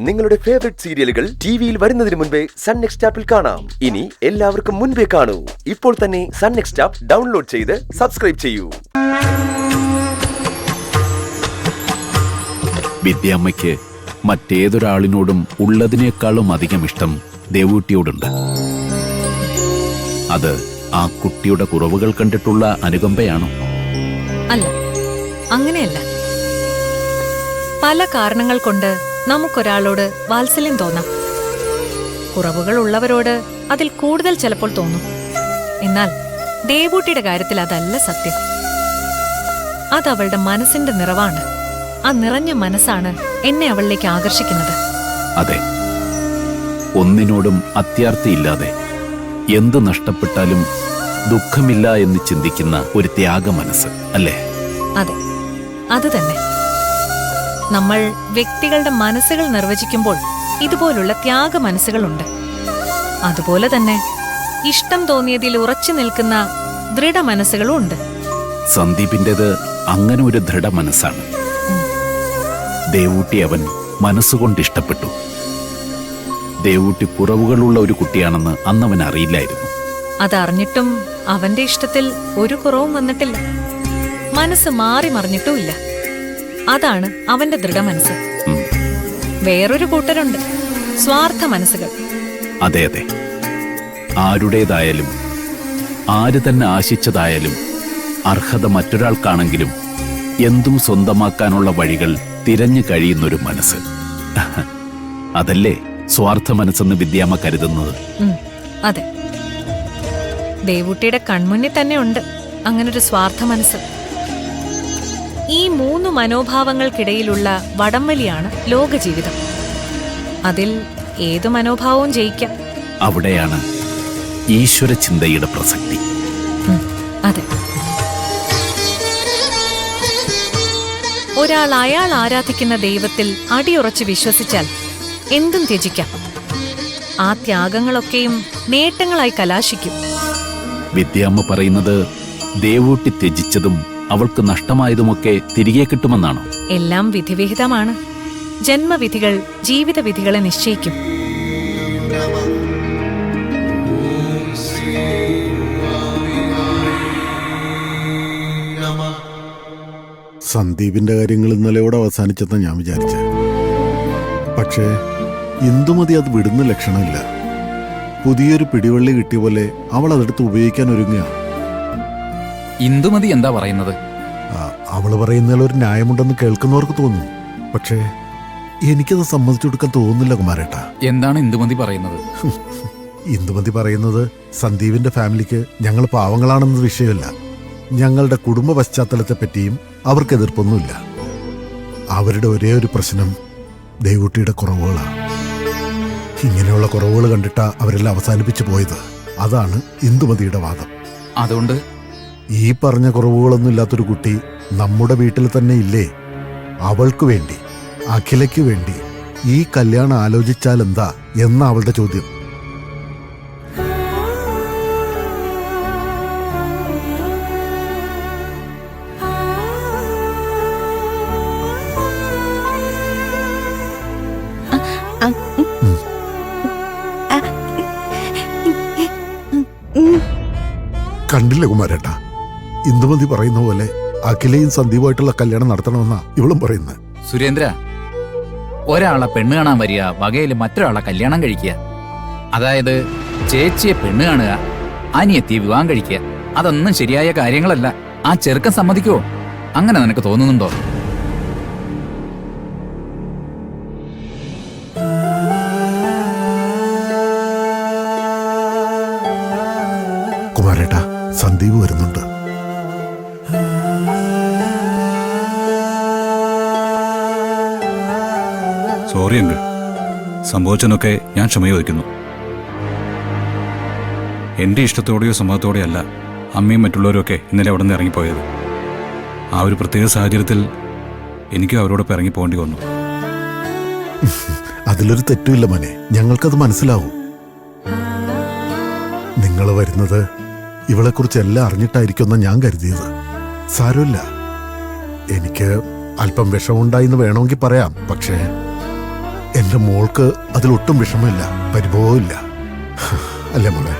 നിങ്ങളുടെ ഫേവറേറ്റ് സീരിയലുകൾ ടിവിയിൽ വരുന്നതിന് മുൻപേ സൺ നെക്സ്റ്റ് ആപ്പിൽ കാണാം. ഇനി എല്ലാവർക്കും മുൻപേ കാണൂ. ഇപ്പോൾ തന്നെ സൺ നെക്സ്റ്റ് ആപ്പ് ഡൗൺലോഡ് ചെയ്ത് സബ്സ്ക്രൈബ് ചെയ്യൂ. വിദ്യാമ്മയ്ക്ക് മറ്റേതൊരാളിനോടും ഉള്ളതിനേക്കാളും അധികം ഇഷ്ടം ദേവൂട്ടിയോടുണ്ട്. അത് ആ കുട്ടിയുടെ കുറവുകൾ കണ്ടിട്ടുള്ള അനുകമ്പയാണോ? അല്ല, അങ്ങനെയല്ല. പല കാരണങ്ങൾ കൊണ്ട് നമുക്കൊരാളോട് വാത്സല്യം തോന്നാം. കുറവുകൾ ഉള്ളവരോട് അതിൽ കൂടുതൽ ചിലപ്പോൾ തോന്നും. എന്നാൽ ദേവൂട്ടിയുടെ കാര്യത്തിൽ അതല്ല സത്യം. അതവളുടെ മനസ്സിന്റെ നിറവാണ്. ആ നിറഞ്ഞ മനസ്സാണ് എന്നെ അവളിലേക്ക് ആകർഷിക്കുന്നത്. അതെ, ഒന്നിനോടും അത്യാർത്തിയില്ലാതെ എന്ത് നഷ്ടപ്പെട്ടാലും ദുഃഖമില്ല എന്ന് ചിന്തിക്കുന്ന ഒരു ത്യാഗ മനസ്സ് അല്ലേ? അതെ, അത് തന്നെ. നമ്മൾ വ്യക്തികളുടെ മനസ്സുകൾ നിർവചിക്കുമ്പോൾ ഇതുപോലുള്ള ത്യാഗ മനസ്സുകളുണ്ട്. അതുപോലെ തന്നെ ഇഷ്ടം തോന്നിയതിൽ ഉറച്ചു നിൽക്കുന്ന ദൃഢ മനസ്സുകളും ഉണ്ട്. സന്ദീപിന്റേത് അങ്ങനെ ഒരു ദൃഢ മനസ്സാണ്. ദേവൂട്ടി അവൻ മനസ്സുകൊണ്ട് ഇഷ്ടപ്പെട്ടു. ദേവൂട്ടി കുറവുകളുള്ള ഒരു കുട്ടിയാണെന്ന് അന്നവൻ അറിയില്ലായിരുന്നു. അതറിഞ്ഞിട്ടും അവന്റെ ഇഷ്ടത്തിൽ ഒരു കുറവും വന്നിട്ടില്ല. മനസ്സ് മാറി മറിഞ്ഞിട്ടുമില്ല. അതാണ് അവന്റെ ദൃഢമനസ്സ്. വേറൊരു കൂട്ടരുണ്ട്, സ്വാർത്ഥ മനസ്സുകൾ. അതെ അതെ, ആരുടേതായാലും ആര് തന്നെ ആശിച്ചതായാലും അർഹത മറ്റൊരാൾക്കാണെങ്കിലും എന്തും സ്വന്തമാക്കാനുള്ള വഴികൾ തിരഞ്ഞു കഴിയുന്നൊരു മനസ്സ്. അതല്ലേ സ്വാർത്ഥ മനസ്സെന്ന് വിദ്യാമ്മ കരുതുന്നത്? അതെ, ദേവൂട്ടിയുടെ കൺമുന്നിൽ തന്നെ ഉണ്ട് അങ്ങനൊരു സ്വാർത്ഥ മനസ്സ്. ഈ മൂന്ന് മനോഭാവങ്ങൾക്കിടയിലുള്ള വടംവലിയാണ് ലോകജീവിതം. അതിൽ ഏതു മനോഭാവവും ജയിക്കാം. അവിടെയാണ് ഈശ്വര ചിന്തയുടെ പ്രസക്തി. അതെ, ഒരാൾ അയാൾ ആരാധിക്കുന്ന ദൈവത്തിൽ അടിയുറച്ച് വിശ്വസിച്ചാൽ എന്തും ത്യജിക്കാം. ആ ത്യാഗങ്ങളൊക്കെയും നേട്ടങ്ങളായി കലാശിക്കും. വിദ്യാമ്മ പറയുന്നത് ദേവൂട്ടി ത്യജിച്ചതും അവൾക്ക് നഷ്ടമായതുമൊക്കെ തിരികെ കിട്ടുമെന്നാണോ? എല്ലാം വിധിവിഹിതമാണ്. ജന്മവിധികൾ ജീവിത വിധികളെ നിശ്ചയിക്കും. സന്ദീപിന്റെ കാര്യങ്ങൾ ഇന്നലെയോടെ അവസാനിച്ചെന്ന് ഞാൻ വിചാരിച്ച. പക്ഷേ ഇന്ദുമതി അത് വിടുന്ന ലക്ഷണമില്ല. പുതിയൊരു പിടിവള്ളി കിട്ടിയ പോലെ അവൾ അതെടുത്ത് ഉപയോഗിക്കാൻ ഒരുങ്ങുക. ഇന്ദുമതി എന്താ പറയുന്നത്? അവള് പറയുന്നതിൽ ഒരു ന്യായമുണ്ടെന്ന് കേൾക്കുന്നവർക്ക് തോന്നും. പക്ഷേ എനിക്കത് സമ്മതിച്ചു കൊടുക്കാൻ തോന്നുന്നില്ല കുമാരേട്ട. എന്താണ് ഇന്ദുമതി പറയുന്നത്? ഇന്ദുമതി പറയുന്നത് സന്ദീപിന്റെ ഫാമിലിക്ക് ഞങ്ങൾ പാവങ്ങളാണെന്നത് വിഷയമല്ല. ഞങ്ങളുടെ കുടുംബ പശ്ചാത്തലത്തെ പറ്റിയും അവർക്ക് എതിർപ്പൊന്നുമില്ല. അവരുടെ ഒരേ ഒരു പ്രശ്നം ദേവൂട്ടിയുടെ കുറവുകളാണ്. ഇങ്ങനെയുള്ള കുറവുകൾ കണ്ടിട്ടാ അവരെല്ലാം അവസാനിപ്പിച്ചു പോയത്. അതാണ് ഇന്ദുമതിയുടെ വാദം. അതുകൊണ്ട് ഈ പറഞ്ഞ കുറവുകളൊന്നും ഇല്ലാത്തൊരു കുട്ടി നമ്മുടെ വീട്ടിൽ തന്നെ ഇല്ലേ? അവൾക്ക് വേണ്ടി, അഖിലയ്ക്ക് വേണ്ടി ഈ കല്യാണം ആലോചിച്ചാൽ എന്താ എന്ന അവളുടെ ചോദ്യം. കണ്ടില്ല കുമാരേട്ട, ഇന്ദുമതി പറയുന്ന പോലെ അഖിലയും സന്ദീപുമായിട്ടുള്ള കല്യാണം നടത്തണമെന്നാ ഇവളും പറയുന്നത്. സുരേന്ദ്ര, ഒരാളെ പെണ്ണ് കാണാൻ വരിക, വകയിൽ മറ്റൊരാളെ കല്യാണം കഴിക്കുക, അതായത് ചേച്ചിയെ പെണ്ണ് കാണുക, അനിയത്തിയെ വിവാഹം കഴിക്കുക, അതൊന്നും ശരിയായ കാര്യങ്ങളല്ല. ആ ചെറുക്കൻ സമ്മതിക്കുവോ? അങ്ങനെ നിനക്ക് തോന്നുന്നുണ്ടോ? കുമാരേട്ട, സന്ദീപ് വരുന്നുണ്ട്. സോറി അങ്കിൾ, സംഭവിച്ചെന്നൊക്കെ ഞാൻ ക്ഷമ ചോദിക്കുന്നു. എൻ്റെ ഇഷ്ടത്തോടെയോ സമ്മതത്തോടെയോ അല്ല അമ്മയും മറ്റുള്ളവരൊക്കെ ഇന്നലെ അവിടെ നിന്ന് ഇറങ്ങിപ്പോയത്. ആ ഒരു പ്രത്യേക സാഹചര്യത്തിൽ എനിക്കും അവരോടൊപ്പം ഇറങ്ങിപ്പോകേണ്ടി വന്നു. അതിലൊരു തെറ്റുമില്ല മോനെ, ഞങ്ങൾക്കത് മനസ്സിലാവും. നിങ്ങൾ വരുന്നത് ഇവളെക്കുറിച്ച് എല്ലാം അറിഞ്ഞിട്ടായിരിക്കുമെന്ന് ഞാൻ കരുതിയത്. സാരമില്ല, എനിക്ക് അല്പം വിഷമുണ്ടായിന്ന് വേണമെങ്കിൽ പറയാം. പക്ഷേ എന്റെ മോൾക്ക് അതിലൊട്ടും വിഷമമില്ല, പരിഭവമില്ല. അല്ലേ മോളെ?